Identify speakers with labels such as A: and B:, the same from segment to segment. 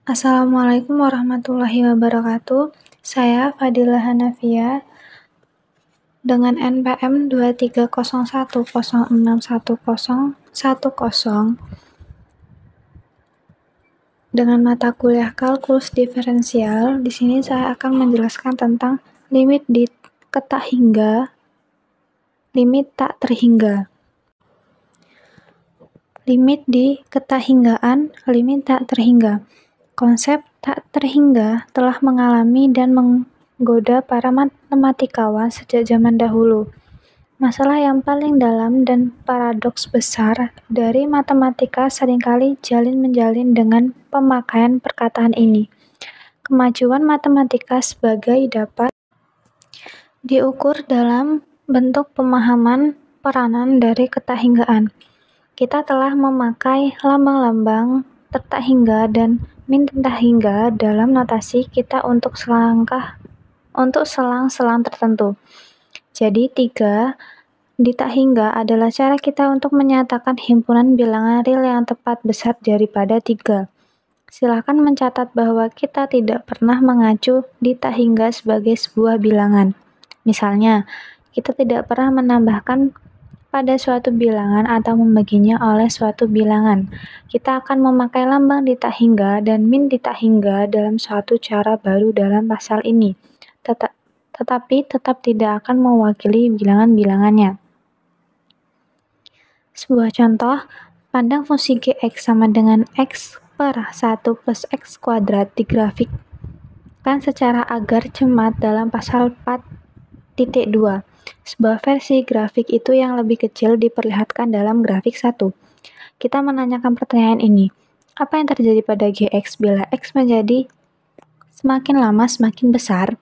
A: Assalamualaikum warahmatullahi wabarakatuh. Saya Fadilah Hanafia dengan NPM 2301061010 dengan mata kuliah kalkulus diferensial. Di sini saya akan menjelaskan tentang limit di limit tak terhingga. Limit di ketahinggaan, limit tak terhingga. Konsep tak terhingga telah mengalami dan menggoda para matematikawan sejak zaman dahulu. Masalah yang paling dalam dan paradoks besar dari matematika seringkali jalin-menjalin dengan pemakaian perkataan ini. Kemajuan matematika sebagai dapat diukur dalam bentuk pemahaman peranan dari ketahinggaan. Kita telah memakai lambang-lambang tertahingga dan min tertahingga dalam notasi kita untuk selang-selang tertentu. Jadi 3 di tak hingga adalah cara kita untuk menyatakan himpunan bilangan real yang tepat besar daripada 3. Silakan mencatat bahwa kita tidak pernah mengacu di tak hingga sebagai sebuah bilangan. Misalnya, kita tidak pernah menambahkan pada suatu bilangan atau membaginya oleh suatu bilangan. Kita akan memakai lambang di tak hingga dan min di tak hingga dalam suatu cara baru dalam pasal ini, tetapi tetap tidak akan mewakili bilangan-bilangannya. Sebuah contoh, pandang fungsi gx sama dengan x per 1 plus x kuadrat digrafikkan secara agar cermat dalam pasal 4.2. Sebuah versi grafik itu yang lebih kecil diperlihatkan dalam grafik 1. Kita menanyakan pertanyaan ini. Apa yang terjadi pada gx bila x menjadi semakin lama semakin besar?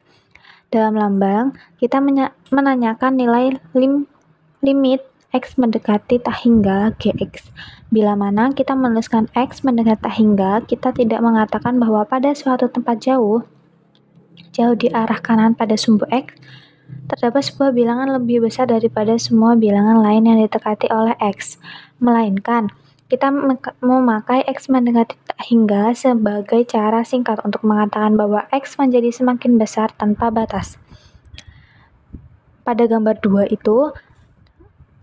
A: Dalam lambang, kita menanyakan nilai limit x mendekati tak hingga gx. Bila mana kita menuliskan x mendekati tak hingga, kita tidak mengatakan bahwa pada suatu tempat jauh di arah kanan pada sumbu x, terdapat sebuah bilangan lebih besar daripada semua bilangan lain yang didekati oleh x, melainkan kita memakai x mendekati tak hingga sebagai cara singkat untuk mengatakan bahwa x menjadi semakin besar tanpa batas. Pada gambar 2 itu,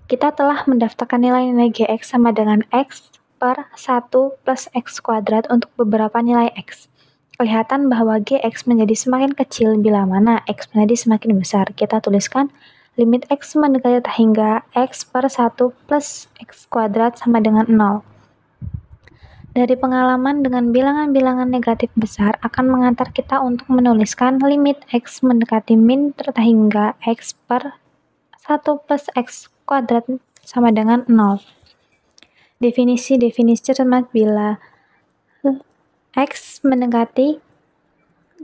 A: kita telah mendaftarkan nilai-nilai gx sama dengan x per 1 plus x kuadrat untuk beberapa nilai x. Kelihatan bahwa gx menjadi semakin kecil bila mana x menjadi semakin besar. Kita tuliskan limit x mendekati tak hingga x per 1 plus x kuadrat sama dengan 0. Dari pengalaman dengan bilangan-bilangan negatif besar akan mengantar kita untuk menuliskan limit x mendekati min terhingga x per 1 plus x kuadrat sama dengan 0. Definisi cermat bila x mendekati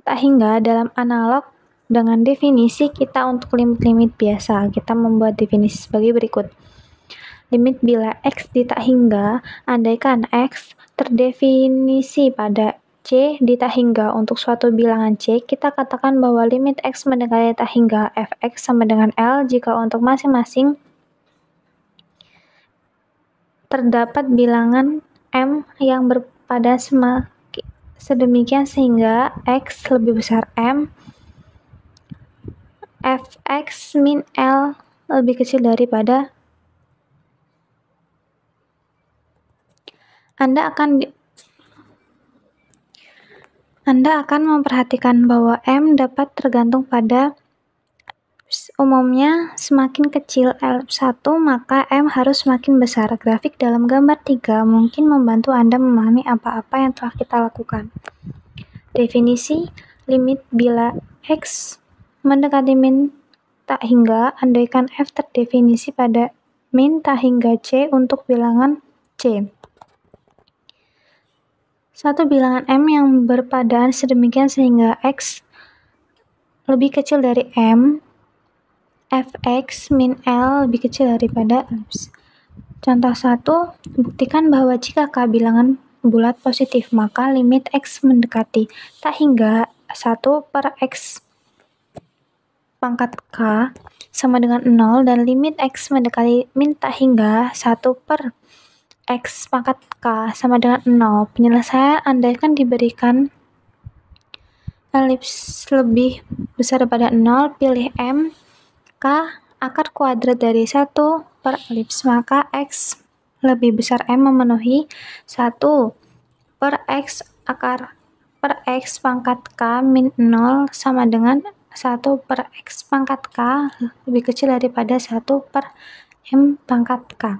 A: tak hingga dalam analog dengan definisi kita untuk limit-limit biasa. Kita membuat definisi sebagai berikut. Limit bila x di tak hingga, andaikan x terdefinisi pada c di tak hingga untuk suatu bilangan c, kita katakan bahwa limit x mendekati tak hingga fx sama dengan L jika untuk masing-masing terdapat bilangan m yang berpada sedemikian sehingga x lebih besar m, fx min L lebih kecil daripada. Anda akan memperhatikan bahwa m dapat tergantung pada umumnya semakin kecil L1 maka M harus semakin besar. Grafik dalam gambar 3 mungkin membantu Anda memahami apa-apa yang telah kita lakukan. Definisi limit bila X mendekati min tak hingga, andaikan F terdefinisi pada min tak hingga C untuk bilangan C. Suatu bilangan M yang berpadaan sedemikian sehingga X lebih kecil dari M, fx min L lebih kecil daripada L. Contoh 1, buktikan bahwa jika K bilangan bulat positif, maka limit X mendekati tak hingga 1 per X pangkat K sama dengan 0 dan limit X mendekati min tak hingga 1 per X pangkat K sama dengan 0. Penyelesaian andaikan diberikan elips lebih besar daripada 0, pilih M, K akar kuadrat dari 1 per elips, maka X lebih besar M memenuhi 1 per X akar per X pangkat K min 0 sama dengan 1 per X pangkat K lebih kecil daripada 1 per M pangkat K.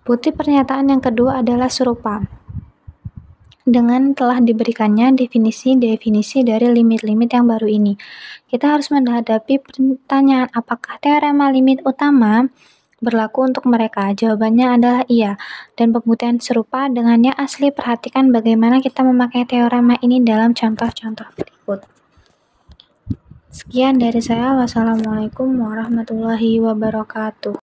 A: Bukti pernyataan yang kedua adalah serupa. Dengan telah diberikannya definisi-definisi dari limit-limit yang baru ini, kita harus menghadapi pertanyaan apakah teorema limit utama berlaku untuk mereka. Jawabannya adalah iya, dan pembuktian serupa dengannya asli. Perhatikan bagaimana kita memakai teorema ini dalam contoh-contoh berikut. Sekian dari saya. Wassalamualaikum warahmatullahi wabarakatuh.